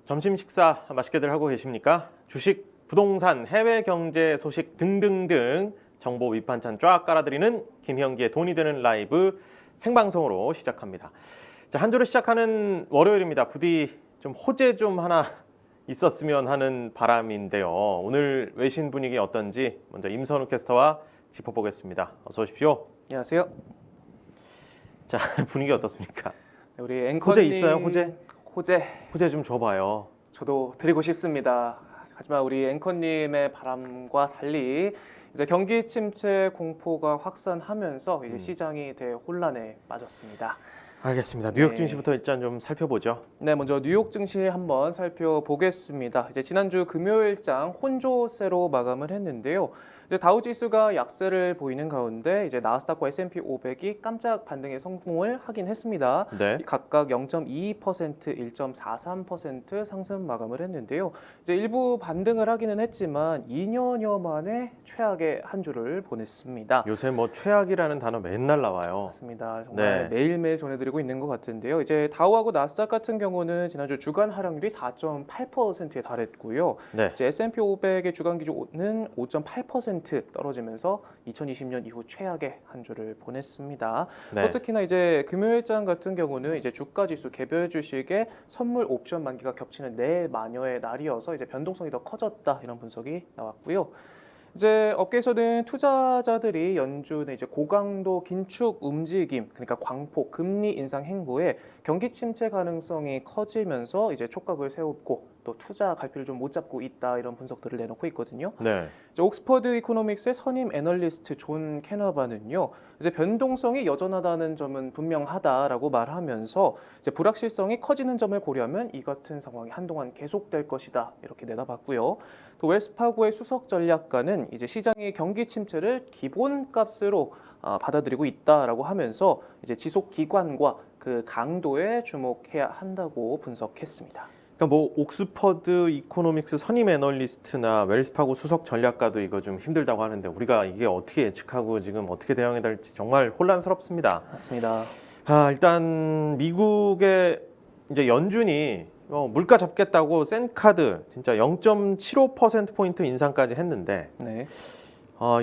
점심 식사 맛있게들 하고 계십니까? 주식, 부동산, 해외 경제 소식 등등등 정보 밑반찬 쫙 깔아드리는 김현기의 돈이 되는 라이브 생방송으로 시작합니다. 자, 한 주를 시작하는 월요일입니다. 부디 좀 호재 좀 하나 있었으면 하는 바람인데요. 오늘 외신 분위기 어떤지 먼저 임선우 캐스터와 짚어보겠습니다. 어서 오십시오. 안녕하세요. 자, 분위기 어떻습니까? 우리 앵커님 호재 있어요? 호재? 호재 좀 줘봐요. 저도 드리고 싶습니다. 하지만 우리 앵커님의 바람과 달리 이제 경기 침체 공포가 확산하면서 이제 시장이 대혼란에 빠졌습니다. 알겠습니다. 뉴욕 증시부터 일단 좀 살펴보죠. 네, 먼저 뉴욕 증시 한번 살펴보겠습니다. 이제 지난주 금요일장 혼조세로 마감을 했는데요. 이제 다우 지수가 약세를 보이는 가운데 이제 나스닥과 S&P 500이 깜짝 반등에 성공을 하긴 했습니다. 네. 각각 0.22%, 1.43% 상승 마감을 했는데요. 이제 일부 반등을 하기는 했지만 2년여 만에 최악의 한 주를 보냈습니다. 요새 뭐 최악이라는 단어 맨날 나와요. 맞습니다. 정말 네. 매일매일 전해드리고 있는 것 같은데요. 이제 다우하고 나스닥 같은 경우는 지난주 주간 하락률이 4.8%에 달했고요. 네. 이제 S&P 500의 주간 기준은 5.8% 떨어지면서 2020년 이후 최악의 한 주를 보냈습니다. 네. 또 특히나 이제 금요일장 같은 경우는 이제 주가 지수 개별 주식의 선물 옵션 만기가 겹치는 네 마녀의 날이어서 이제 변동성이 더 커졌다 이런 분석이 나왔고요. 이제 업계에서는 투자자들이 연준의 이제 고강도 긴축 움직임, 그러니까 광폭 금리 인상 행보에 경기 침체 가능성이 커지면서 이제 촉각을 세우고 또 투자 갈피를 좀 못 잡고 있다 이런 분석들을 내놓고 있거든요. 네. 이제 옥스퍼드 이코노믹스의 선임 애널리스트 존 캐너반은요, 이제 변동성이 여전하다는 점은 분명하다라고 말하면서 이제 불확실성이 커지는 점을 고려하면 이 같은 상황이 한동안 계속될 것이다 이렇게 내다봤고요. 또 웰스파고의 수석 전략가는 이제 시장이 경기 침체를 기본값으로 받아들이고 있다라고 하면서 이제 지속 기관과 그 강도에 주목해야 한다고 분석했습니다. 그러니까 뭐 옥스퍼드 이코노믹스 선임 애널리스트나 웰스파고 수석 전략가도 이거 좀 힘들다고 하는데 우리가 이게 어떻게 예측하고 지금 어떻게 대응해야 될지 정말 혼란스럽습니다. 맞습니다. 일단 미국의 이제 연준이 물가 잡겠다고 센 카드 진짜 0.75% 포인트 인상까지 했는데 네.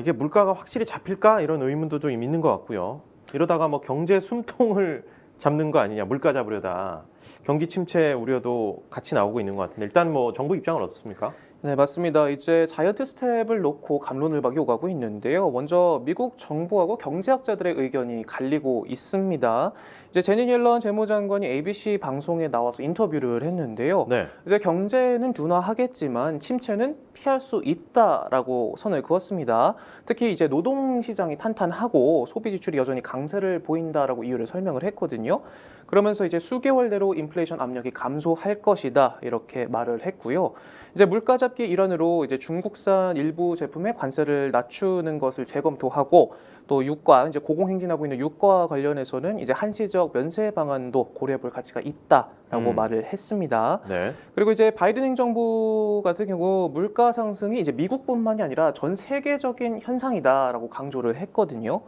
이게 물가가 확실히 잡힐까 이런 의문도 좀 있는 것 같고요. 이러다가 뭐 경제 숨통을 잡는 거 아니냐, 물가 잡으려다 경기 침체 우려도 같이 나오고 있는 것 같은데 일단 뭐 정부 입장은 어떻습니까? 네, 맞습니다. 이제 자이언트 스텝을 놓고 갑론을박이 오가고 있는데요. 먼저 미국 정부하고 경제학자들의 의견이 갈리고 있습니다. 이제 제니 옐런 재무장관이 ABC 방송에 나와서 인터뷰를 했는데요. 네. 이제 경제는 둔화하겠지만 침체는 피할 수 있다라고 선을 그었습니다. 특히 이제 노동 시장이 탄탄하고 소비 지출이 여전히 강세를 보인다라고 이유를 설명을 했거든요. 그러면서 이제 수개월 내로 인플레이션 압력이 감소할 것이다 이렇게 말을 했고요. 이제 물가 잡기 일환으로 이제 중국산 일부 제품의 관세를 낮추는 것을 재검토하고 또 유가 이제 고공행진하고 있는 유가와 관련해서는 이제 한시적 면세 방안도 고려해볼 가치가 있다라고 말을 했습니다. 네. 그리고 이제 바이든 행정부 같은 경우 물가 상승이 이제 미국뿐만이 아니라 전 세계적인 현상이다라고 강조를 했거든요.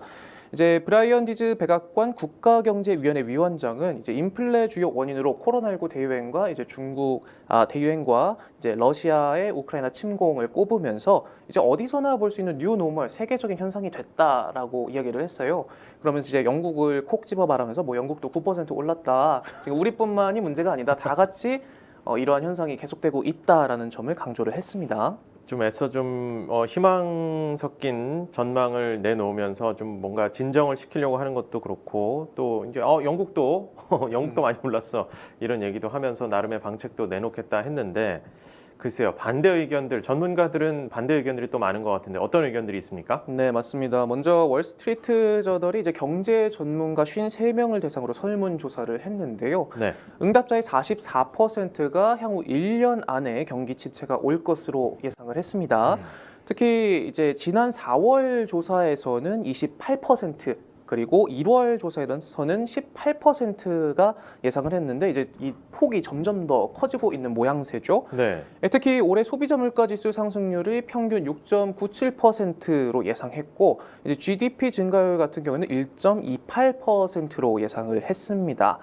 이제 브라이언 디즈 백악관 국가경제위원회 위원장은 이제 인플레 주요 원인으로 코로나19 대유행과 이제 중국 대유행과 이제 러시아의 우크라이나 침공을 꼽으면서 이제 어디서나 볼 수 있는 뉴 노멀 세계적인 현상이 됐다라고 이야기를 했어요. 그러면서 이제 영국을 콕 집어 말하면서 뭐 영국도 9% 올랐다. 지금 우리뿐만이 문제가 아니다. 다 같이 이러한 현상이 계속되고 있다라는 점을 강조를 했습니다. 좀 애써 좀 희망 섞인 전망을 내놓으면서 좀 뭔가 진정을 시키려고 하는 것도 그렇고 또 이제 영국도 많이 올랐어 이런 얘기도 하면서 나름의 방책도 내놓겠다 했는데 글쎄요, 반대 의견들, 전문가들은 반대 의견들이 또 많은 것 같은데 어떤 의견들이 있습니까? 네, 맞습니다. 먼저 월스트리트 저널이 이제 경제 전문가 53명을 대상으로 설문조사를 했는데요. 네. 응답자의 44%가 향후 1년 안에 경기 침체가 올 것으로 예상을 했습니다. 특히 이제 지난 4월 조사에서는 28%, 그리고 1월 조사에서는 18%가 예상을 했는데 이제 이 폭이 점점 더 커지고 있는 모양새죠. 네. 특히 올해 소비자 물가 지수 상승률이 평균 6.97%로 예상했고 이제 GDP 증가율 같은 경우는 1.28%로 예상을 했습니다.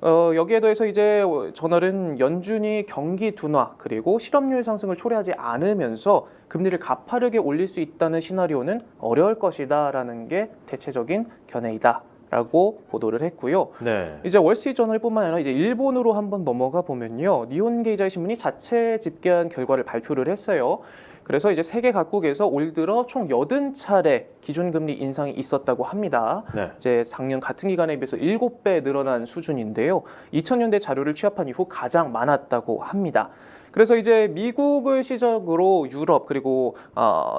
여기에 더해서 이제 저널은 연준이 경기 둔화 그리고 실업률 상승을 초래하지 않으면서 금리를 가파르게 올릴 수 있다는 시나리오는 어려울 것이다라는 게 대체적인 견해이다라고 보도를 했고요. 네. 이제 월스트리트저널뿐만 아니라 이제 일본으로 한번 넘어가 보면요, 니혼 게이자이 신문이 자체 집계한 결과를 발표를 했어요. 그래서 이제 세계 각국에서 올 들어 총 80차례 기준금리 인상이 있었다고 합니다. 네. 이제 작년 같은 기간에 비해서 7배 늘어난 수준인데요. 2000년대 자료를 취합한 이후 가장 많았다고 합니다. 그래서 이제 미국을 시작으로 유럽 그리고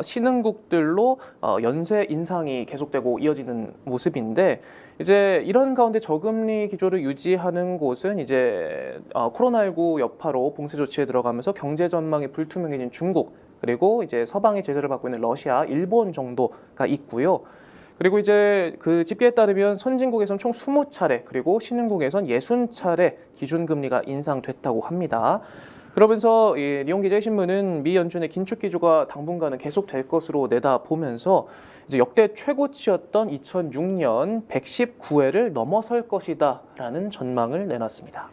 신흥국들로 연쇄 인상이 계속되고 이어지는 모습인데, 이제 이런 가운데 저금리 기조를 유지하는 곳은 이제 코로나19 여파로 봉쇄 조치에 들어가면서 경제 전망이 불투명해진 중국, 그리고 이제 서방의 제재를 받고 있는 러시아, 일본 정도가 있고요. 그리고 이제 그 집계에 따르면 선진국에선 총 20차례, 그리고 신흥국에선 60차례 기준금리가 인상됐다고 합니다. 그러면서 이 니혼기자의 신문은 미 연준의 긴축 기조가 당분간은 계속될 것으로 내다보면서 이제 역대 최고치였던 2006년 119회를 넘어설 것이다라는 전망을 내놨습니다.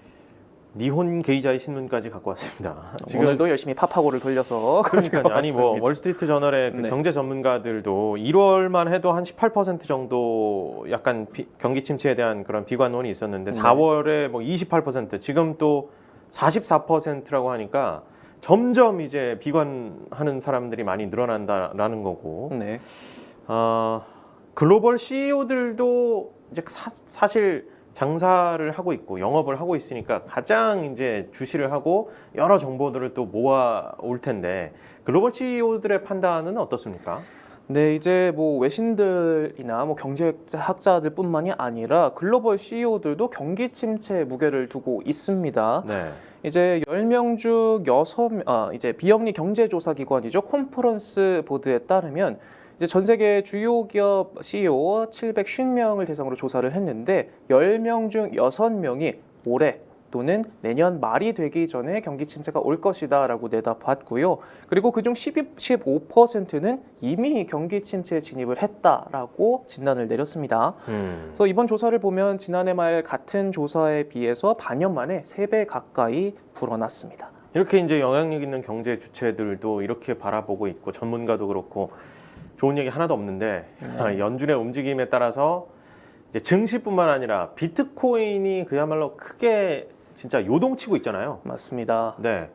니혼 게이자이 신문까지 갖고 왔습니다. 오늘도 열심히 팝하고를 돌려서 그러니까요. 아니 뭐 월스트리트 저널의 그 네. 경제 전문가들도 1월만 해도 한 18% 정도 약간 경기 침체에 대한 그런 비관론이 있었는데 네. 4월에 뭐 28%, 지금 또 44%라고 하니까 점점 이제 비관하는 사람들이 많이 늘어난다라는 거고. 네. 글로벌 CEO들도 이제 사실 장사를 하고 있고 영업을 하고 있으니까 가장 이제 주시를 하고 여러 정보들을 또 모아 올 텐데, 글로벌 CEO들의 판단은 어떻습니까? 네, 이제 뭐 외신들이나 뭐 경제학자들뿐만이 아니라 글로벌 CEO들도 경기 침체에 무게를 두고 있습니다. 네. 이제 10명 중 6명, 이제 비영리 경제조사 기관이죠. 컨퍼런스 보드에 따르면 이제 전 세계 주요 기업 CEO 750명을 대상으로 조사를 했는데 10명 중 6명이 올해 또는 내년 말이 되기 전에 경기 침체가 올 것이다라고 내다봤고요. 그리고 그중 15%는 이미 경기 침체에 진입을 했다라고 진단을 내렸습니다. 그래서 이번 조사를 보면 지난해 말 같은 조사에 비해서 반년 만에 3배 가까이 불어났습니다. 이렇게 이제 영향력 있는 경제 주체들도 이렇게 바라보고 있고 전문가도 그렇고 좋은 얘기 하나도 없는데, 네. 연준의 움직임에 따라서 이제 증시뿐만 아니라 비트코인이 그야말로 크게 진짜 요동치고 있잖아요. 맞습니다. 네.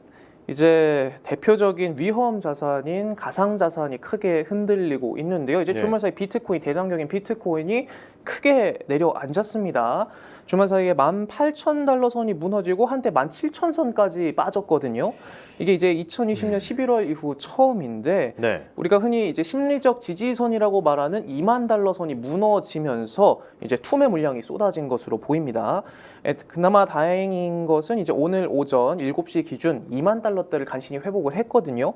이제 대표적인 위험 자산인 가상 자산이 크게 흔들리고 있는데요. 이제 네. 주말 사이 비트코인 대장경인 비트코인이 크게 내려앉았습니다. 주말 사이에 18,000달러 선이 무너지고 한때 17,000선까지 빠졌거든요. 이게 이제 2020년 11월 이후 처음인데, 네. 우리가 흔히 이제 심리적 지지선이라고 말하는 2만 달러 선이 무너지면서 이제 투매 물량이 쏟아진 것으로 보입니다. 그나마 다행인 것은 이제 오늘 오전 7시 기준 2만 달러대를 간신히 회복을 했거든요.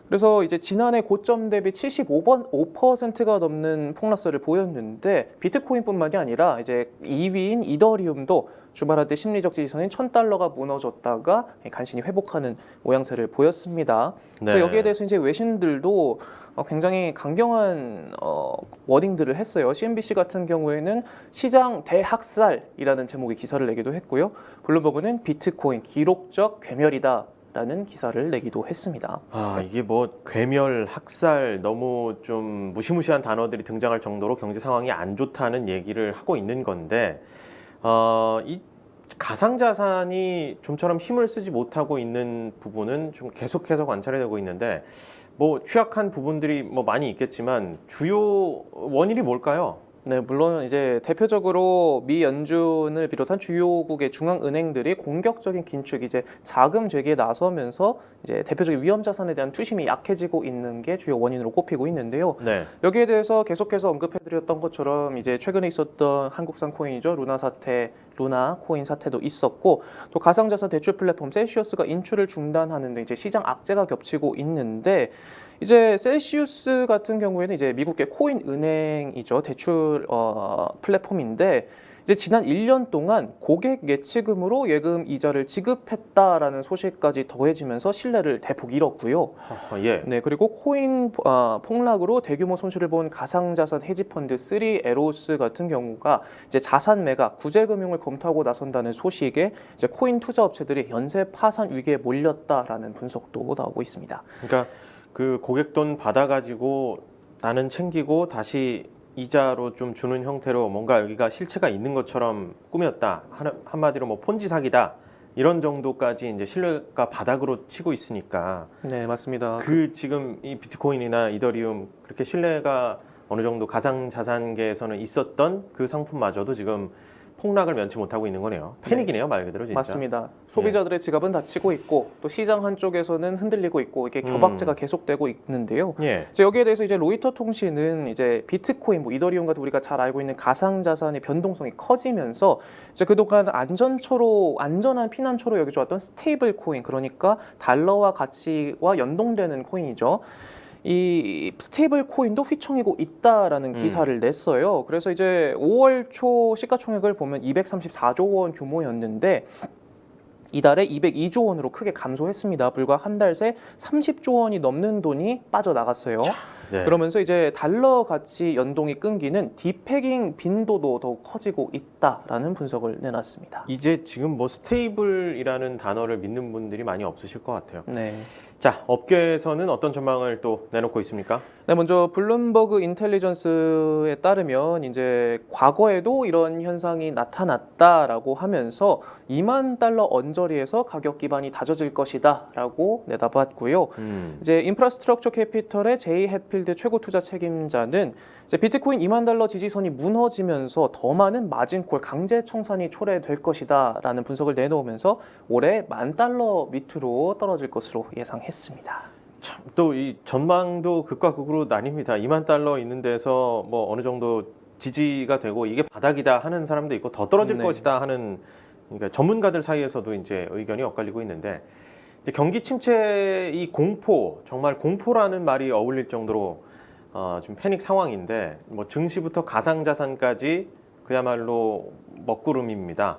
그래서 이제 지난해 고점 대비 75%가 넘는 폭락세를 보였는데, 비트코인뿐만이 아니라 이제 2위인 이더리움도 주말한테 심리적 지지선인 1,000달러가 무너졌다가 간신히 회복하는 모양새를 보였습니다. 그래서 네. 여기에 대해서 이제 외신들도 굉장히 강경한 워딩들을 했어요. CNBC 같은 경우에는 시장 대학살이라는 제목의 기사를 내기도 했고요. 블룸버그는 비트코인 기록적 괴멸이다 라는 기사를 내기도 했습니다. 이게 뭐 괴멸, 학살, 너무 좀 무시무시한 단어들이 등장할 정도로 경제 상황이 안 좋다는 얘기를 하고 있는 건데, 이 가상자산이 좀처럼 힘을 쓰지 못하고 있는 부분은 좀 계속해서 관찰이 되고 있는데, 뭐 취약한 부분들이 뭐 많이 있겠지만 주요 원인이 뭘까요? 네, 물론 이제 대표적으로 미 연준을 비롯한 주요국의 중앙은행들이 공격적인 긴축, 이제 자금 재개에 나서면서 이제 대표적인 위험 자산에 대한 투심이 약해지고 있는 게 주요 원인으로 꼽히고 있는데요. 네. 여기에 대해서 계속해서 언급해드렸던 것처럼 이제 최근에 있었던 한국산 코인이죠. 루나 코인 사태도 있었고, 또 가상자산 대출 플랫폼 셀시우스가 인출을 중단하는데 이제 시장 악재가 겹치고 있는데, 이제 셀시우스 같은 경우에는 이제 미국의 코인 은행이죠. 대출 플랫폼인데, 이제 지난 1년 동안 고객 예치금으로 예금 이자를 지급했다라는 소식까지 더해지면서 신뢰를 대폭 잃었고요. 예. 네, 그리고 코인 폭락으로 대규모 손실을 본 가상자산 헤지펀드 3에로스 같은 경우가 이제 자산 매각, 구제금융을 검토하고 나선다는 소식에 이제 코인 투자 업체들이 연쇄 파산 위기에 몰렸다라는 분석도 나오고 있습니다. 그러니까 그 고객 돈 받아가지고 나는 챙기고 다시 이자로 좀 주는 형태로 뭔가 여기가 실체가 있는 것처럼 꾸몄다. 한마디로 뭐 폰지 사기다. 이런 정도까지 이제 신뢰가 바닥으로 치고 있으니까 네, 맞습니다. 그 지금 이 비트코인이나 이더리움 그렇게 신뢰가 어느 정도 가상 자산계에서는 있었던 그 상품마저도 지금 폭락을 면치 못하고 있는 거네요. 패닉이네요, 말 그대로 진짜. 맞습니다. 소비자들의 지갑은 닫히고 있고 또 시장 한쪽에서는 흔들리고 있고 이게 겨박제가 계속되고 있는데요. 예. 이제 여기에 대해서 이제 로이터 통신은 이제 비트코인, 뭐 이더리움 같은 우리가 잘 알고 있는 가상 자산의 변동성이 커지면서 이제 그동안 안전한 피난처로 여겨져왔던 스테이블 코인, 그러니까 달러와 가치와 연동되는 코인이죠. 이 스테이블 코인도 휘청이고 있다라는 기사를 냈어요. 그래서 이제 5월 초 시가총액을 보면 234조 원 규모였는데 이달에 202조 원으로 크게 감소했습니다. 불과 한 달 새 30조 원이 넘는 돈이 빠져나갔어요. 네. 그러면서 이제 달러 가치 연동이 끊기는 디패깅 빈도도 더욱 커지고 있다라는 분석을 내놨습니다. 이제 지금 뭐 스테이블이라는 단어를 믿는 분들이 많이 없으실 것 같아요. 네. 자, 업계에서는 어떤 전망을 또 내놓고 있습니까? 네, 먼저 블룸버그 인텔리전스에 따르면 이제 과거에도 이런 현상이 나타났다라고 하면서 2만 달러 언저리에서 가격 기반이 다져질 것이다라고 내다봤고요. 이제 인프라스트럭처 캐피털의 제이 해필드 최고 투자 책임자는 이제 비트코인 2만 달러 지지선이 무너지면서 더 많은 마진콜 강제 청산이 초래될 것이다라는 분석을 내놓으면서 올해 10,000달러 밑으로 떨어질 것으로 예상했습니다. 또 이 전망도 극과 극으로 나뉩니다. 2만 달러 있는 데서 뭐 어느 정도 지지가 되고 이게 바닥이다 하는 사람도 있고 더 떨어질 네. 것이다 하는, 그러니까 전문가들 사이에서도 이제 의견이 엇갈리고 있는데, 이제 경기 침체 이 공포, 정말 공포라는 말이 어울릴 정도로 지금 패닉 상황인데 뭐 증시부터 가상자산까지 그야말로 먹구름입니다.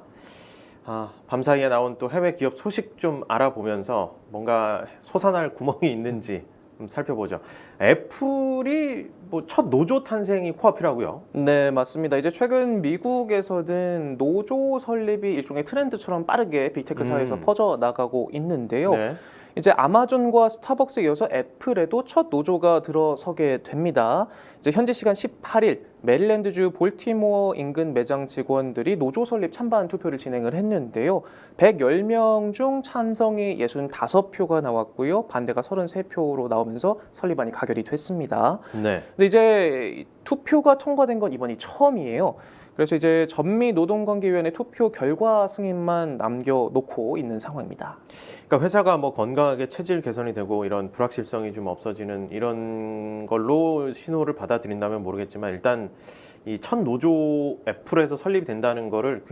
밤사이에 나온 또 해외 기업 소식 좀 알아보면서 뭔가 솟아날 구멍이 있는지 살펴보죠. 애플이 뭐 첫 노조 탄생이 코앞이라고요? 네, 맞습니다. 이제 최근 미국에서는 노조 설립이 일종의 트렌드처럼 빠르게 빅테크 사회에서 퍼져 나가고 있는데요. 네. 이제 아마존과 스타벅스에 이어서 애플에도 첫 노조가 들어서게 됩니다. 이제 현지 시간 18일 메릴랜드주 볼티모어 인근 매장 직원들이 노조 설립 찬반 투표를 진행을 했는데요. 110명 중 찬성이 65표가 나왔고요. 반대가 33표로 나오면서 설립안이 가결이 됐습니다. 네. 근데 이제 투표가 통과된 건 이번이 처음이에요. 그래서 이제 전미 노동관계위원회 투표 결과 승인만 남겨놓고 있는 상황입니다. 그러니까 회사가 뭐 건강하게 체질 개선이 되고 이런 불확실성이 좀 없어지는 이런 걸로 신호를 받아들인다면 모르겠지만, 일단 이 첫 노조 애플에서 설립이 된다는 거를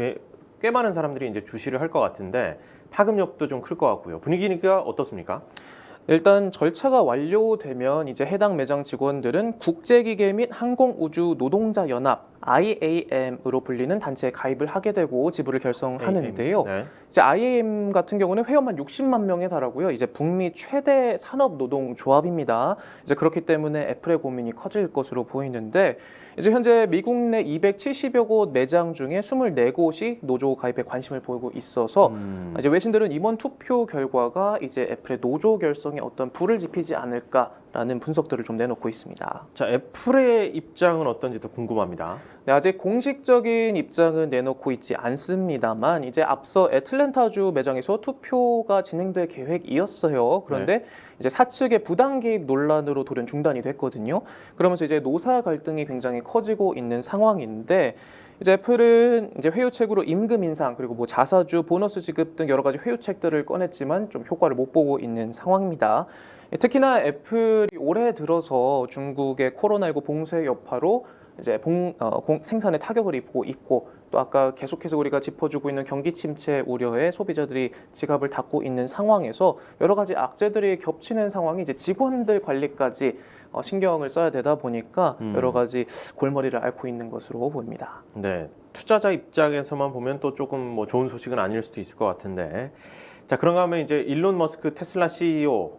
꽤 많은 사람들이 이제 주시를 할 것 같은데 파급력도 좀 클 것 같고요. 분위기가 어떻습니까? 일단 절차가 완료되면 이제 해당 매장 직원들은 국제기계 및 항공우주 노동자 연합 IAM으로 불리는 단체에 가입을 하게 되고 지부를 결성하는데요. 네. 이제 IAM 같은 경우는 회원만 60만 명에 달하고요. 이제 북미 최대 산업 노동 조합입니다. 이제 그렇기 때문에 애플의 고민이 커질 것으로 보이는데, 이제 현재 미국 내 270여 곳 매장 중에 24곳이 노조 가입에 관심을 보이고 있어서 이제 외신들은 이번 투표 결과가 이제 애플의 노조 결성에 어떤 불을 지피지 않을까라는 분석들을 좀 내놓고 있습니다. 자, 애플의 입장은 어떤지도 궁금합니다. 네, 아직 공식적인 입장은 내놓고 있지 않습니다만 이제 앞서 애틀랜타주 매장에서 투표가 진행될 계획이었어요. 그런데 이제 사측의 부당 개입 논란으로 돌연 중단이 됐거든요. 그러면서 이제 노사 갈등이 굉장히 커지고 있는 상황인데, 이제 애플은 이제 회유책으로 임금 인상 그리고 뭐 자사주 보너스 지급 등 여러 가지 회유책들을 꺼냈지만 좀 효과를 못 보고 있는 상황입니다. 특히나 애플이 올해 들어서 중국의 코로나19 봉쇄 여파로 이제 생산에 타격을 입고 있고, 또 또 아까 계속해서 우리가 짚어주고 있는 경기 침체 우려에 소비자들이 지갑을 닫고 있는 상황에서 여러 가지 악재들이 겹치는 상황이 이제 직원들 관리까지 신경을 써야 되다 보니까 여러 가지 골머리를 앓고 있는 것으로 보입니다. 네, 투자자 입장에서만 보면 또 조금 뭐 좋은 소식은 아닐 수도 있을 것 같은데, 자 그런가 하면 이제 일론 머스크 테슬라 CEO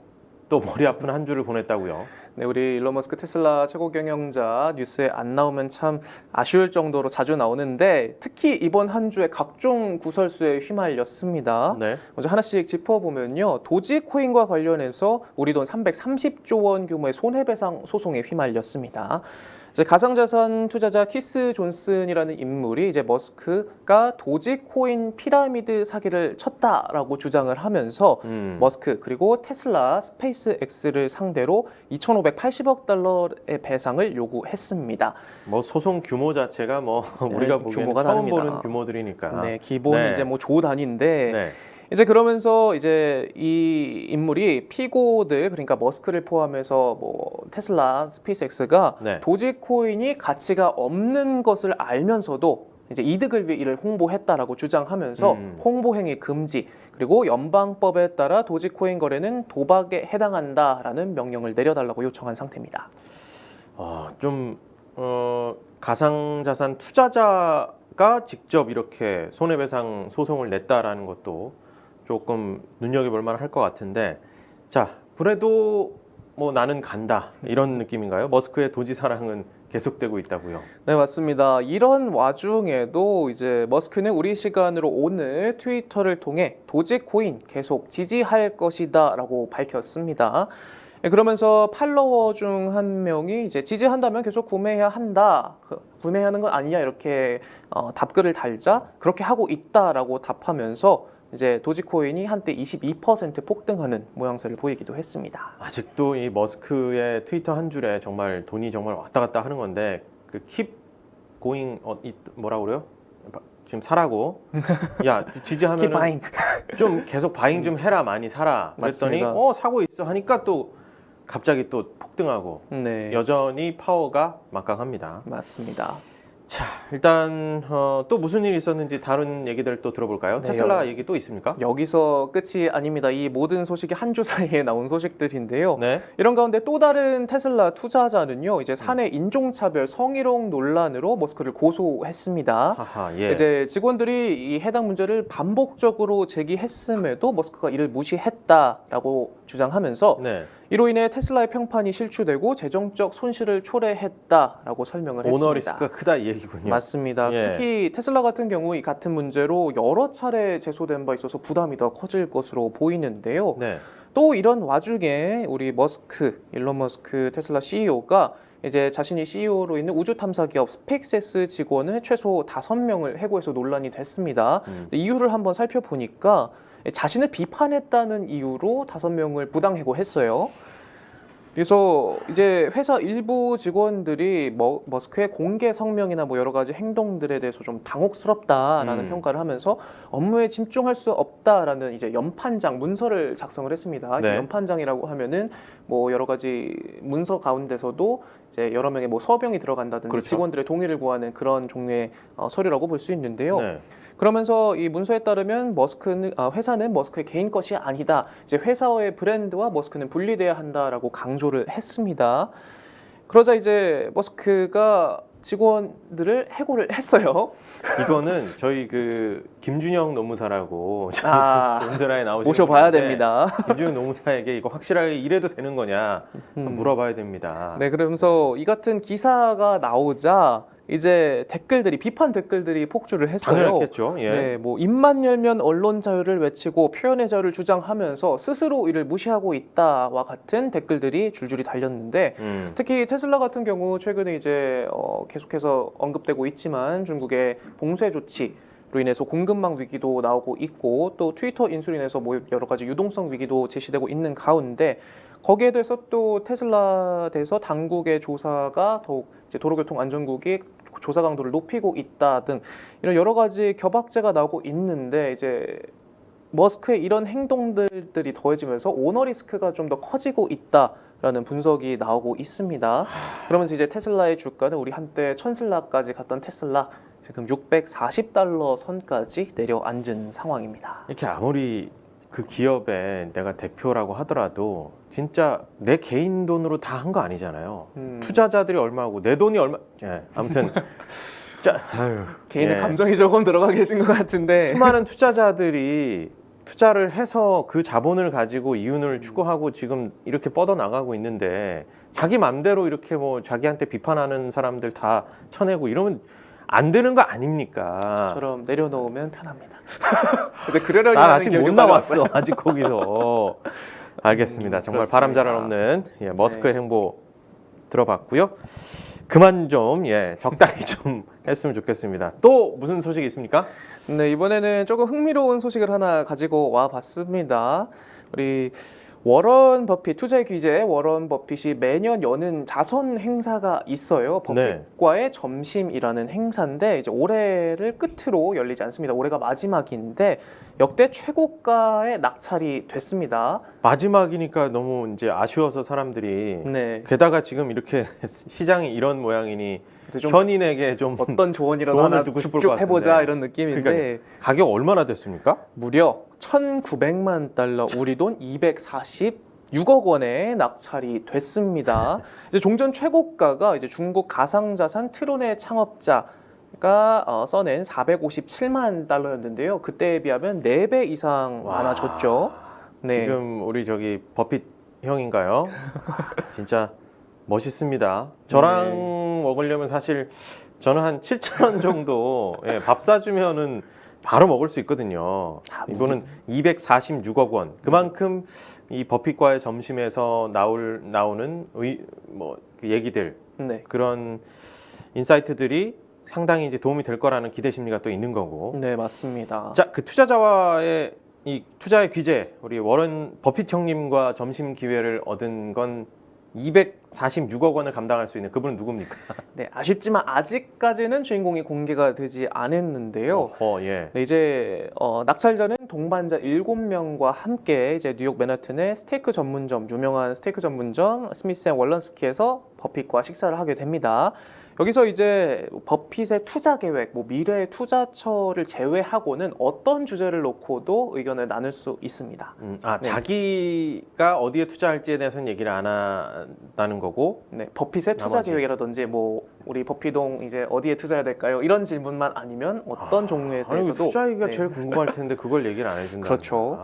또 머리 아픈 한 주를 보냈다고요? 네, 우리 일론 머스크 테슬라 최고 경영자 뉴스에 안 나오면 참 아쉬울 정도로 자주 나오는데 특히 이번 한 주에 각종 구설수에 휘말렸습니다. 네. 먼저 하나씩 짚어보면요. 도지코인과 관련해서 우리 돈 330조 원 규모의 손해배상 소송에 휘말렸습니다. 이제 가상자산 투자자 키스 존슨이라는 인물이 이제 머스크가 도지코인 피라미드 사기를 쳤다라고 주장을 하면서 머스크 그리고 테슬라, 스페이스X를 상대로 2,580억 달러의 배상을 요구했습니다. 뭐 소송 규모 자체가 뭐 네, 우리가 보기에는 규모가 처음 다릅니다. 보는 규모들이니까. 네, 기본이 네. 이제 뭐 조 단위인데 네. 이제 그러면서 이제 이 인물이 피고들 그러니까 머스크를 포함해서 뭐 테슬라, 스페이스X가 네. 도지코인이 가치가 없는 것을 알면서도 이제 이득을 위해 이를 홍보했다라고 주장하면서 홍보 행위 금지 그리고 연방법에 따라 도지코인 거래는 도박에 해당한다라는 명령을 내려달라고 요청한 상태입니다. 좀 가상자산 투자자가 직접 이렇게 손해배상 소송을 냈다라는 것도 조금 눈여겨볼 만할 것 같은데, 자 그래도 뭐 나는 간다 이런 느낌인가요? 머스크의 도지 사랑은 계속되고 있다고요? 네, 맞습니다. 이런 와중에도 이제 머스크는 우리 시간으로 오늘 트위터를 통해 도지코인 계속 지지할 것이다라고 밝혔습니다. 그러면서 팔로워 중 한 명이 이제 지지한다면 계속 구매해야 한다. 구매하는 건 아니냐 이렇게 답글을 달자 그렇게 하고 있다라고 답하면서 이제 도지코인이 한때 22% 폭등하는 모양새를 보이기도 했습니다. 아직도 이 머스크의 트위터 한 줄에 정말 돈이 정말 왔다 갔다 하는 건데 그 keep going 뭐라 그래요? 지금 사라고 야 Keep 지지하면은 buying. 좀 계속 바잉 좀 해라 많이 사라 그랬더니 맞습니다. 사고 있어 하니까 또 갑자기 또 폭등하고 네, 여전히 파워가 막강합니다. 맞습니다. 자 일단 또 무슨 일이 있었는지 다른 얘기들 또 들어볼까요? 네, 테슬라 얘기 또 있습니까? 여기서 끝이 아닙니다. 이 모든 소식이 한 주 사이에 나온 소식들인데요. 네. 이런 가운데 또 다른 테슬라 투자자는요, 이제 사내 인종차별 성희롱 논란으로 머스크를 고소했습니다. 하하 예. 이제 직원들이 이 해당 문제를 반복적으로 제기했음에도 머스크가 이를 무시했다라고 주장하면서 네. 이로 인해 테슬라의 평판이 실추되고 재정적 손실을 초래했다라고 설명을 했습니다. 오너 리스크가 크다 이 얘기군요. 맞습니다. 예. 특히 테슬라 같은 경우 이 같은 문제로 여러 차례 제소된 바 있어서 부담이 더 커질 것으로 보이는데요. 네. 또 이런 와중에 우리 일론 머스크 테슬라 CEO가 이제 자신이 CEO로 있는 우주 탐사 기업 스페이스X 직원을 최소 5명을 해고해서 논란이 됐습니다. 이유를 한번 살펴보니까 자신을 비판했다는 이유로 5명을 부당 해고했어요. 그래서 이제 회사 일부 직원들이 머스크의 공개 성명이나 뭐 여러 가지 행동들에 대해서 좀 당혹스럽다라는 평가를 하면서 업무에 집중할 수 없다라는 이제 연판장 문서를 작성을 했습니다. 네. 연판장이라고 하면은 뭐 여러 가지 문서 가운데서도 이제 여러 명의 뭐 서명이 들어간다든지 그렇죠. 직원들의 동의를 구하는 그런 종류의 서류라고 볼 수 있는데요. 네. 그러면서 이 문서에 따르면 회사는 머스크의 개인 것이 아니다. 이제 회사의 브랜드와 머스크는 분리돼야 한다라고 강조를 했습니다. 그러자 이제 머스크가 직원들을 해고를 했어요. 이거는 저희 그 김준영 노무사라고 온드라에 나오시는 모셔봐야 분인데 됩니다. 김준영 노무사에게 이거 확실하게 이래도 되는 거냐 물어봐야 됩니다. 네, 그러면서 이 같은 기사가 나오자 이제 비판 댓글들이 폭주를 했어요. 당연했겠죠. 예. 네, 뭐 입만 열면 언론 자유를 외치고 표현의 자유를 주장하면서 스스로 이를 무시하고 있다와 같은 댓글들이 줄줄이 달렸는데 특히 테슬라 같은 경우 최근에 이제 계속해서 언급되고 있지만 중국의 봉쇄 조치로 인해서 공급망 위기도 나오고 있고 또 트위터 인수로 인해서 뭐 여러 가지 유동성 위기도 제시되고 있는 가운데 거기에 대해서 또 테슬라에 대해서 당국의 조사가 더욱 이제 도로교통안전국이 조사 강도를 높이고 있다 등 이런 여러 가지 겨박제가 나오고 있는데 이제 머스크의 이런 행동들이 더해지면서 오너 리스크가 좀 더 커지고 있다라는 분석이 나오고 있습니다. 그러면서 이제 테슬라의 주가는 우리 한때 천슬라까지 갔던 테슬라 지금 640달러 선까지 내려앉은 상황입니다. 이렇게 아무리 그 기업에 내가 대표라고 하더라도 진짜 내 개인 돈으로 다 한 거 아니잖아요. 투자자들이 얼마고 내 돈이 얼마. 예, 아무튼 자, 아유, 개인의 예. 감정이 조금 들어가 계신 것 같은데 수많은 투자자들이 투자를 해서 그 자본을 가지고 이윤을 추구하고 지금 이렇게 뻗어 나가고 있는데 자기 맘대로 이렇게 뭐 자기한테 비판하는 사람들 다 쳐내고 이러면 안 되는 거 아닙니까? 저처럼 내려놓으면 편합니다. 이제 그러려니 난 하는 아직 기억이 못 빠져왔어요. 나왔어. 아직 거기서. 알겠습니다. 정말 그렇습니다. 바람자란 없는 머스크의 행보 들어봤고요. 그만 좀 적당히 좀 했으면 좋겠습니다. 또 무슨 소식이 있습니까? 네, 이번에는 조금 흥미로운 소식을 하나 가지고 와 봤습니다. 우리 워런 버핏 투자 규제 워런 버핏이 매년 여는 자선 행사가 있어요. 버핏과의 점심이라는 행사인데 이제 올해를 끝으로 열리지 않습니다. 올해가 마지막인데 역대 최고가의 낙찰이 됐습니다. 마지막이니까 너무 이제 아쉬워서 사람들이 네, 게다가 지금 이렇게 시장이 이런 모양이니 좀 현인에게 좀 어떤 조언이라도 조언을 하나 듣고 싶을 쭉쭉 것 해보자 같은데. 이런 느낌인데 가격 얼마나 됐습니까? 무려 1,900만 달러, 우리 돈 246억 원에 낙찰이 됐습니다. 이제 종전 최고가가 이제 중국 가상자산 트론의 창업자가 써낸 457만 달러였는데요. 그때에 비하면 4배 이상 와. 많아졌죠. 네. 지금 우리 저기 버핏 형인가요? 진짜 멋있습니다. 저랑 먹으려면 사실 저는 한 7천 원 정도 밥 사주면은 바로 먹을 수 있거든요. 이거는 246억 원. 그만큼 이 버핏과의 점심에서 나오는 그 얘기들 네. 그런 인사이트들이 상당히 이제 도움이 될 거라는 기대 심리가 또 있는 거고. 네, 맞습니다. 자, 그 투자자와의 이 투자의 규제, 우리 워런 버핏 형님과 점심 기회를 얻은 건 246억 원을 감당할 수 있는 그분은 누굽니까? 네, 아쉽지만 아직까지는 주인공이 공개가 되지 않았는데요. 예. 네, 이제 낙찰자는 동반자 7명과 함께 이제 뉴욕 맨하튼의 스테이크 전문점, 유명한 스테이크 전문점 스미스 앤 월런스키에서 버핏과 식사를 하게 됩니다. 여기서 이제 버핏의 투자 계획, 미래의 투자처를 제외하고는 어떤 주제를 놓고도 의견을 나눌 수 있습니다. 네. 자기가 어디에 투자할지에 대해서는 얘기를 안 한다는 거고. 네, 버핏의 투자 나머지. 계획이라든지 우리 버핏동 이제 어디에 투자해야 될까요? 이런 질문만 아니면 어떤 종류에 대해서도 투자하기가 네. 제일 궁금할 텐데 그걸 얘기를 안 해준다. 그렇죠.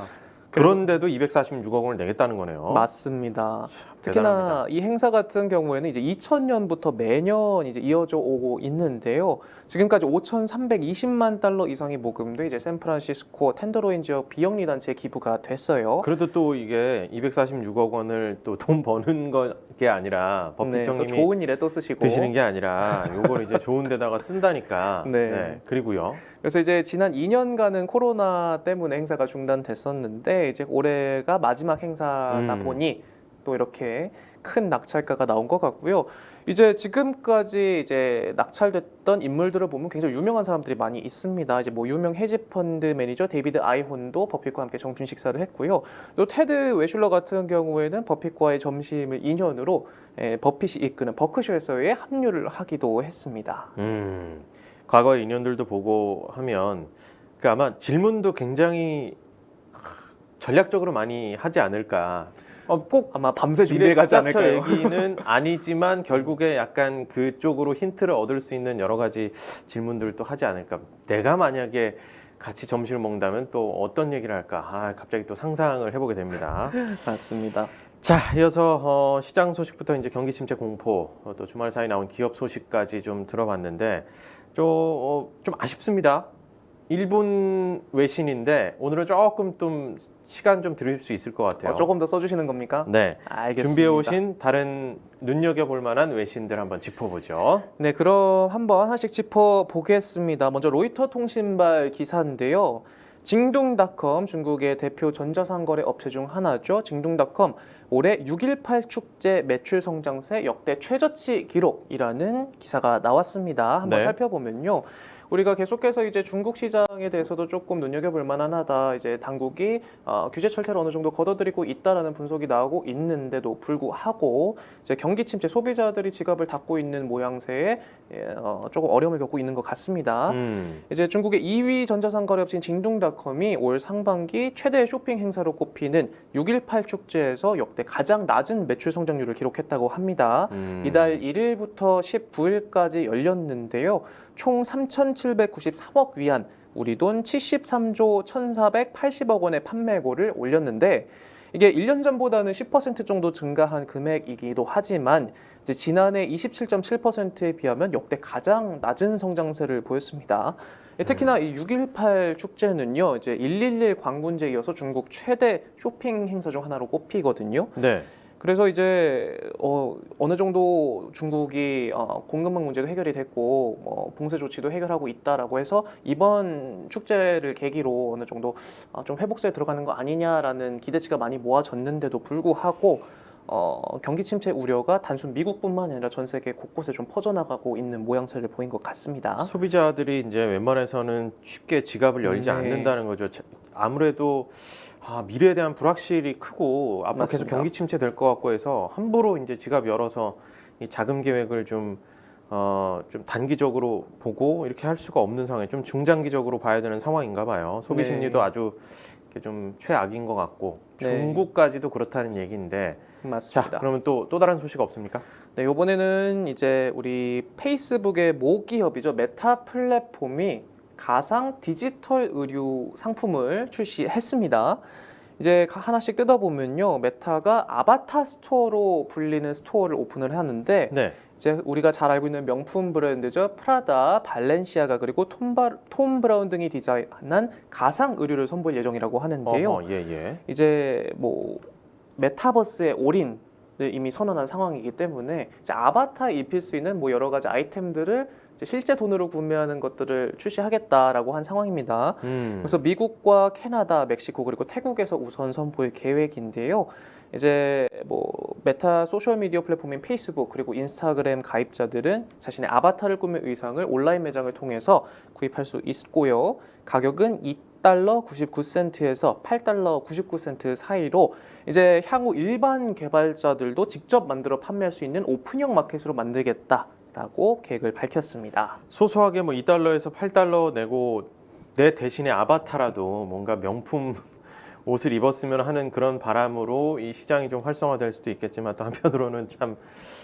그런데도 246억 원을 내겠다는 거네요. 맞습니다. 특히나 대단합니다. 이 행사 같은 경우에는 이제 2000년부터 매년 이제 이어져 오고 있는데요. 지금까지 5,320만 달러 이상이 모금돼 이제 샌프란시스코 텐더로인 지역 비영리 단체에 기부가 됐어요. 그래도 또 이게 246억 원을 또 돈 버는 게 아니라 버핏 네, 또 형님이 좋은 일에 또 쓰시고 드시는 게 아니라 요걸 이제 좋은 데다가 쓴다니까. 네. 그리고요. 그래서 이제 지난 2년간은 코로나 때문에 행사가 중단됐었는데 이제 올해가 마지막 행사다 보니 또 이렇게 큰 낙찰가가 나온 것 같고요. 이제 지금까지 이제 낙찰됐던 인물들을 보면 굉장히 유명한 사람들이 많이 있습니다. 이제 유명 헤지펀드 매니저 데이비드 아이혼도 버핏과 함께 점심 식사를 했고요. 또 테드 웨슐러 같은 경우에는 버핏과의 점심을 인연으로 버핏이 이끄는 버크셔에서의 합류를 하기도 했습니다. 과거의 인연들도 보고 하면 아마 질문도 굉장히 전략적으로 많이 하지 않을까. 꼭 아마 밤새 준비해 가지 미래 투자처 않을까요? 얘기는 아니지만 결국에 약간 그쪽으로 힌트를 얻을 수 있는 여러 가지 질문들도 하지 않을까. 내가 만약에 같이 점심을 먹는다면 또 어떤 얘기를 할까. 갑자기 또 상상을 해보게 됩니다. 맞습니다. 자, 이어서 시장 소식부터 이제 경기 침체 공포, 또 주말 사이 나온 기업 소식까지 좀 들어봤는데 좀 아쉽습니다. 일본 외신인데 오늘은 조금 좀 시간 좀 들일 수 있을 것 같아요. 조금 더 써주시는 겁니까? 네, 알겠습니다. 준비해 오신 다른 눈여겨볼 만한 외신들 한번 짚어보죠. 네, 그럼 한번 하나씩 짚어보겠습니다. 먼저 로이터 통신발 기사인데요. 징둥닷컴, 중국의 대표 전자상거래 업체 중 하나죠. 징둥닷컴 올해 6.18 축제 매출 성장세 역대 최저치 기록이라는 기사가 나왔습니다. 한번 네. 살펴보면요. 우리가 계속해서 이제 중국 시장에 대해서도 조금 눈여겨볼 만하다. 이제 당국이 규제 철퇴를 어느 정도 걷어들이고 있다라는 분석이 나오고 있는데도 불구하고 이제 경기 침체, 소비자들이 지갑을 닫고 있는 모양새에 조금 어려움을 겪고 있는 것 같습니다. 이제 중국의 2위 전자상 거래업체인 징둥닷컴이 올 상반기 최대 쇼핑 행사로 꼽히는 6.18 축제에서 역대 가장 낮은 매출 성장률을 기록했다고 합니다. 이달 1일부터 19일까지 열렸는데요. 총 3,793억 위안, 우리 돈 73조 1,480억 원의 판매고를 올렸는데 이게 1년 전보다는 10% 정도 증가한 금액이기도 하지만 이제 지난해 27.7%에 비하면 역대 가장 낮은 성장세를 보였습니다. 특히나 이 6.18 축제는요, 이제 111 광군제에 이어서 중국 최대 쇼핑 행사 중 하나로 꼽히거든요. 네. 그래서 이제 어느 정도 중국이 공급망 문제도 해결이 됐고 봉쇄 조치도 해결하고 있다라고 해서 이번 축제를 계기로 어느 정도 좀 회복세에 들어가는 거 아니냐라는 기대치가 많이 모아졌는데도 불구하고 경기 침체 우려가 단순 미국뿐만 아니라 전 세계 곳곳에 좀 퍼져나가고 있는 모양새를 보인 것 같습니다. 소비자들이 이제 웬만해서는 쉽게 지갑을 열지 네. 않는다는 거죠. 아무래도 미래에 대한 불확실이 크고 앞으로 계속 맞습니다. 경기 침체 될 것 같고 해서 함부로 이제 지갑 열어서 이 자금 계획을 좀 단기적으로 보고 이렇게 할 수가 없는 상황에 좀 중장기적으로 봐야 되는 상황인가 봐요. 소비 네. 심리도 아주 이렇게 좀 최악인 것 같고 네. 중국까지도 그렇다는 얘기인데 맞습니다. 자, 그러면 또 다른 소식 없습니까? 네, 이번에는 이제 우리 페이스북의 모기업이죠. 메타 플랫폼이 가상 디지털 의류 상품을 출시했습니다. 이제 하나씩 뜯어보면요, 메타가 아바타 스토어로 불리는 스토어를 오픈을 하는데 네. 이제 우리가 잘 알고 있는 명품 브랜드죠. 프라다, 발렌시아가 그리고 톰 브라운 등이 디자인한 가상 의류를 선보일 예정이라고 하는데요. 예. 이제 뭐 메타버스의 올인을 이미 선언한 상황이기 때문에 이제 아바타에 입힐 수 있는 뭐 여러 가지 아이템들을 이제 실제 돈으로 구매하는 것들을 출시하겠다라고 한 상황입니다. 그래서 미국과 캐나다, 멕시코 그리고 태국에서 우선 선보일 계획인데요. 이제 뭐 메타 소셜 미디어 플랫폼인 페이스북 그리고 인스타그램 가입자들은 자신의 아바타를 꾸민 의상을 온라인 매장을 통해서 구입할 수 있고요. 가격은 $2 99센트에서 $8 99센트 사이로 이제 향후 일반 개발자들도 직접 만들어 판매할 수 있는 오픈형 마켓으로 만들겠다라고 계획을 밝혔습니다. 소소하게 뭐 $2에서 $8 내고 내 대신에 아바타라도 뭔가 명품 옷을 입었으면 하는 그런 바람으로 이 시장이 좀 활성화될 수도 있겠지만 또 한편으로는 참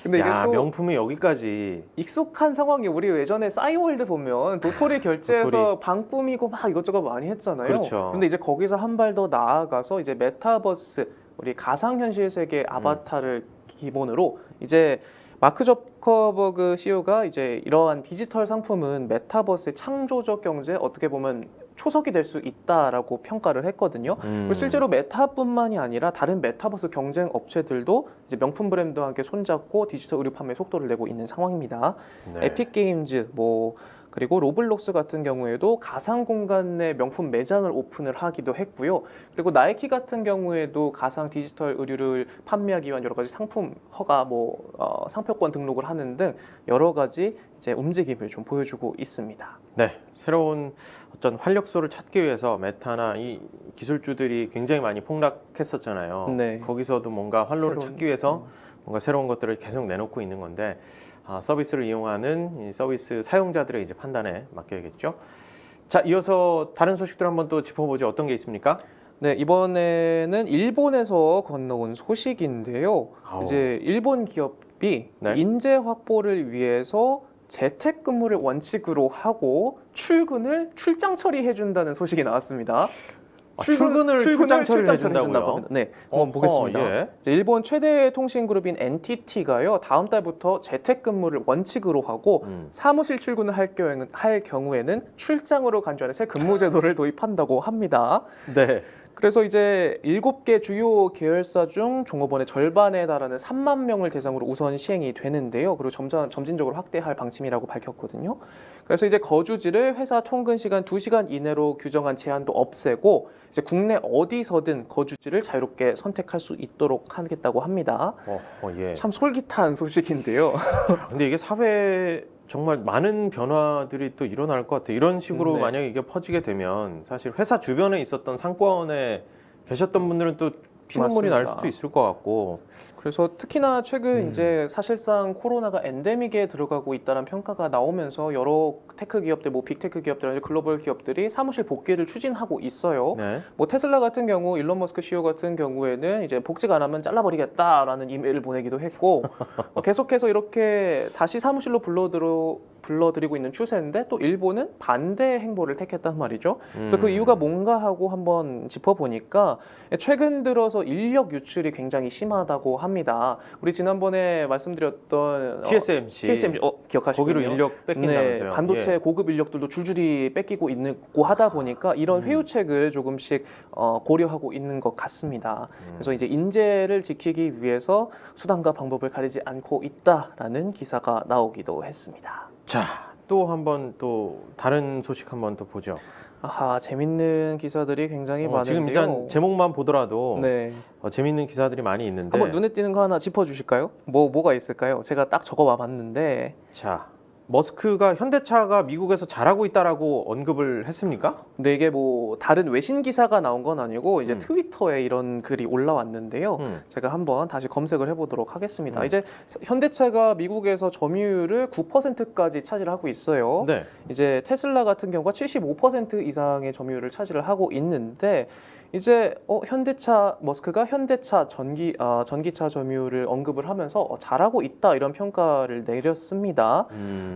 근데 이게 또 명품이 여기까지 익숙한 상황이 우리 예전에 싸이월드 보면 도토리 결제해서 방 꾸미고 막 이것저것 많이 했잖아요. 그렇죠. 근데 이제 거기서 한 발 더 나아가서 이제 메타버스 우리 가상현실 세계 아바타를 기본으로 이제 마크 저커버그 CEO가 이제 이러한 디지털 상품은 메타버스의 창조적 경제에 어떻게 보면 초석이 될 수 있다라고 평가를 했거든요. 그리고 실제로 메타뿐만이 아니라 다른 메타버스 경쟁 업체들도 이제 명품 브랜드와 함께 손잡고 디지털 의류 판매 속도를 내고 있는 상황입니다. 네. 에픽 게임즈 그리고 로블록스 같은 경우에도 가상 공간 내 명품 매장을 오픈을 하기도 했고요. 그리고 나이키 같은 경우에도 가상 디지털 의류를 판매하기 위한 여러 가지 상품 허가, 상표권 등록을 하는 등 여러 가지 이제 움직임을 좀 보여주고 있습니다. 네, 새로운 어떤 활력소를 찾기 위해서 메타나 이 기술주들이 굉장히 많이 폭락했었잖아요. 네. 거기서도 뭔가 활로를 찾기 위해서 뭔가 새로운 것들을 계속 내놓고 있는 건데 서비스를 이용하는 이 서비스 사용자들의 이제 판단에 맡겨야겠죠. 자, 이어서 다른 소식들 한번 또 짚어보죠. 어떤 게 있습니까? 네, 이번에는 일본에서 건너온 소식인데요. 아우. 이제 일본 기업이 네. 인재 확보를 위해서 재택근무를 원칙으로 하고 출근을 출장 처리해 준다는 소식이 나왔습니다. 출근을 출장 처리를 해준다고요? 합니다. 네, 한번 보겠습니다. 예. 이제 일본 최대 통신그룹인 NTT가요, 다음 달부터 재택근무를 원칙으로 하고 사무실 출근을 할 경우에는 출장으로 간주하는 새 근무제도를 도입한다고 합니다. 네. 그래서 이제 7개 주요 계열사 중 종업원의 절반에 달하는 3만 명을 대상으로 우선 시행이 되는데요. 그리고 점진적으로 확대할 방침이라고 밝혔거든요. 그래서 이제 거주지를 회사 통근 시간 2시간 이내로 규정한 제한도 없애고 이제 국내 어디서든 거주지를 자유롭게 선택할 수 있도록 하겠다고 합니다. 예. 참 솔깃한 소식인데요. 근데 이게 사회 정말 많은 변화들이 또 일어날 것 같아요. 이런 식으로 네. 만약에 이게 퍼지게 되면 사실 회사 주변에 있었던 상권에 계셨던 분들은 또 피눈물이 날 맞습니다. 수도 있을 것 같고. 그래서 특히나 최근 음. 이제 사실상 코로나가 엔데믹에 들어가고 있다는 평가가 나오면서 여러 테크 기업들, 뭐 빅테크 기업들, 글로벌 기업들이 사무실 복귀를 추진하고 있어요. 네. 뭐 테슬라 같은 경우, 일론 머스크 CEO 같은 경우에는 이제 복직 안 하면 잘라버리겠다라는 이메일을 보내기도 했고 계속해서 이렇게 다시 사무실로 불러들이고 있는 추세인데 또 일본은 반대 행보를 택했단 말이죠. 그래서 그 이유가 뭔가 하고 한번 짚어보니까 최근 들어서 인력 유출이 굉장히 심하다고 합니다. 우리 지난번에 말씀드렸던 TSMC 기억하시군요. 거기로 인력 뺏긴다면서요. 네, 반도체 예. 고급 인력들도 줄줄이 뺏기고 있고 하다 보니까 이런 회유책을 조금씩 고려하고 있는 것 같습니다. 그래서 이제 인재를 지키기 위해서 수단과 방법을 가리지 않고 있다라는 기사가 나오기도 했습니다. 자, 또 한번 또 다른 소식 한번 또 보죠. 아하, 재밌는 기사들이 굉장히 많은데요. 지금 일단 제목만 보더라도 네, 재밌는 기사들이 많이 있는데. 한번 눈에 띄는 거 하나 짚어주실까요? 뭐가 있을까요? 제가 딱 적어와 봤는데 자, 머스크가 현대차가 미국에서 잘하고 있다라고 언급을 했습니까? 근데 이게 뭐 다른 외신 기사가 나온 건 아니고 이제 음. 트위터에 이런 글이 올라왔는데요. 제가 한번 다시 검색을 해보도록 하겠습니다. 이제 현대차가 미국에서 점유율을 9%까지 차지를 하고 있어요. 네. 이제 테슬라 같은 경우가 75% 이상의 점유율을 차지를 하고 있는데 이제 머스크가 현대차 전기차 점유율을 언급을 하면서 잘하고 있다 이런 평가를 내렸습니다.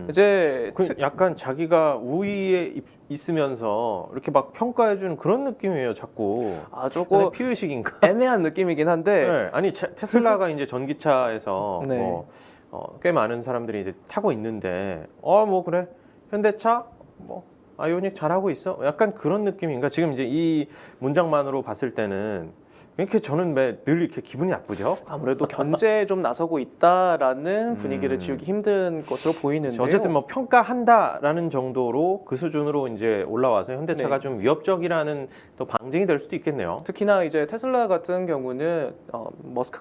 이제 약간 자기가 우위에 있으면서 이렇게 막 평가해주는 그런 느낌이에요, 자꾸. 조금 피의식인가? 애매한 느낌이긴 한데 네. 아니 테슬라가 이제 전기차에서 네. 꽤 많은 사람들이 이제 타고 있는데, 뭐 그래 현대차 뭐 아이오닉 잘하고 있어. 약간 그런 느낌인가? 지금 이제 이 문장만으로 봤을 때는 이렇게 저는 늘 이렇게 기분이 나쁘죠. 아무래도 견제에 좀 나서고 있다라는 분위기를 지우기 힘든 것으로 보이는데요. 어쨌든 뭐 평가한다라는 정도로 그 수준으로 이제 올라와서 현대차가 네. 좀 위협적이라는 또 방증이 될 수도 있겠네요. 특히나 이제 테슬라 같은 경우는 머스크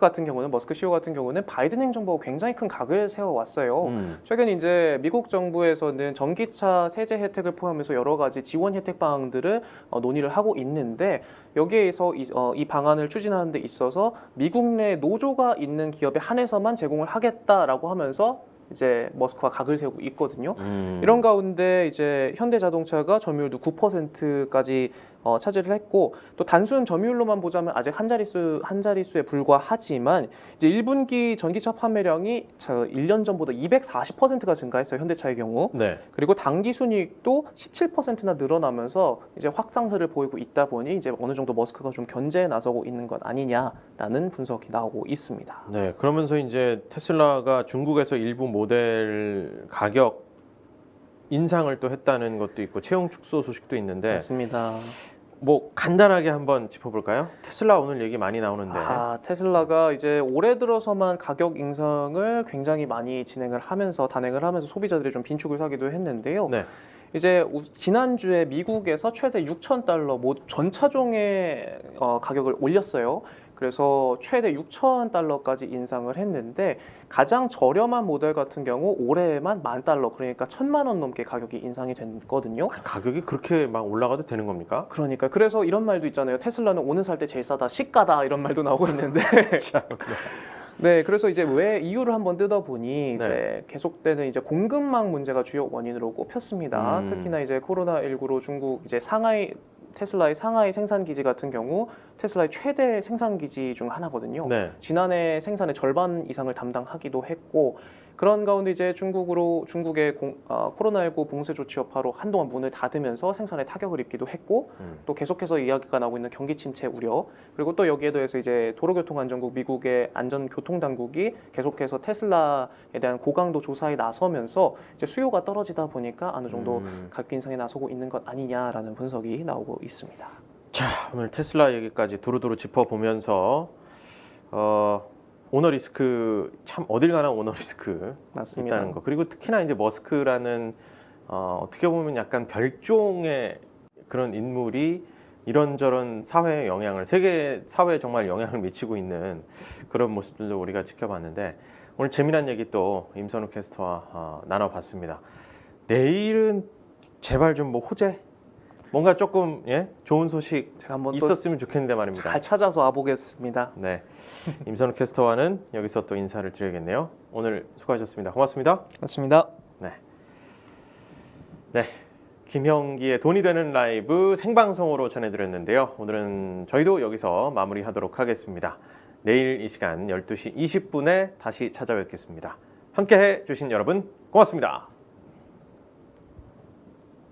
CEO 같은 경우는 바이든 행정부가 굉장히 큰 각을 세워왔어요. 최근 이제 미국 정부에서는 전기차 세제 혜택을 포함해서 여러 가지 지원 혜택 방안들을 논의를 하고 있는데 여기에서 이 방안을 추진하는 데 있어서 미국 내 노조가 있는 기업에 한해서만 제공을 하겠다라고 하면서 이제 머스크와 각을 세우고 있거든요. 이런 가운데 이제 현대자동차가 점유율도 9%까지 차지를 했고 또 단순 점유율로만 보자면 아직 한 자릿수에 불과하지만 이제 1분기 전기차 판매량이 1년 전보다 240%가 증가했어요. 현대차의 경우. 네. 그리고 당기 순이익도 17%나 늘어나면서 이제 확상세를 보이고 있다 보니 이제 어느 정도 머스크가 좀 견제에 나서고 있는 것 아니냐라는 분석이 나오고 있습니다. 네. 그러면서 이제 테슬라가 중국에서 일부 모델 가격 인상을 또 했다는 것도 있고 채용 축소 소식도 있는데 맞습니다. 뭐 간단하게 한번 짚어볼까요? 테슬라 오늘 얘기 많이 나오는데. 테슬라가 이제 올해 들어서만 가격 인상을 굉장히 많이 단행을 하면서 소비자들이 좀 빈축을 사기도 했는데요. 네. 이제 지난주에 미국에서 최대 $6,000 전 차종의 가격을 올렸어요. 그래서 최대 $6,000까지 인상을 했는데 가장 저렴한 모델 같은 경우 올해에만 $10,000 그러니까 1,000만 원 넘게 가격이 인상이 됐거든요. 가격이 그렇게 막 올라가도 되는 겁니까? 그러니까 그래서 이런 말도 있잖아요. 테슬라는 오늘 살 때 제일 싸다, 시가다 이런 말도 나오고 있는데. 네, 그래서 이제 왜 이유를 한번 뜯어보니 이제 계속되는 이제 공급망 문제가 주요 원인으로 꼽혔습니다. 특히나 이제 코로나19로 중국 이제 테슬라의 상하이 생산 기지 같은 경우 테슬라의 최대 생산 기지 중 하나거든요. 네. 지난해 생산의 절반 이상을 담당하기도 했고 그런 가운데 이제 중국의 코로나19 봉쇄 조치 여파로 한동안 문을 닫으면서 생산에 타격을 입기도 했고 또 계속해서 이야기가 나오고 있는 경기 침체 우려 그리고 또 여기에 더해서 이제 도로교통안전국 미국의 안전교통당국이 계속해서 테슬라에 대한 고강도 조사에 나서면서 이제 수요가 떨어지다 보니까 어느 정도 가격 인상에 나서고 있는 것 아니냐라는 분석이 나오고 있습니다. 자, 오늘 테슬라 얘기까지 두루두루 짚어보면서 오너 리스크 참 어딜 가나 오너 리스크 맞습니다. 있다는 거. 그리고 특히나 이제 머스크라는 어떻게 보면 약간 별종의 그런 인물이 이런저런 사회에 영향을 세계 사회에 정말 영향을 미치고 있는 그런 모습들도 우리가 지켜봤는데 오늘 재미난 얘기 또 임선욱 캐스터와 나눠봤습니다. 내일은 제발 좀 뭐 호재 뭔가 조금 좋은 소식 제가 한번 있었으면 좋겠는데 말입니다. 잘 찾아서 와보겠습니다. 네, 임선욱 캐스터와는 여기서 또 인사를 드려야겠네요. 오늘 수고하셨습니다. 고맙습니다. 맞습니다. 네, 김형기의 돈이 되는 라이브 생방송으로 전해드렸는데요. 오늘은 저희도 여기서 마무리하도록 하겠습니다. 내일 이 시간 12시 20분에 다시 찾아뵙겠습니다. 함께해 주신 여러분 고맙습니다.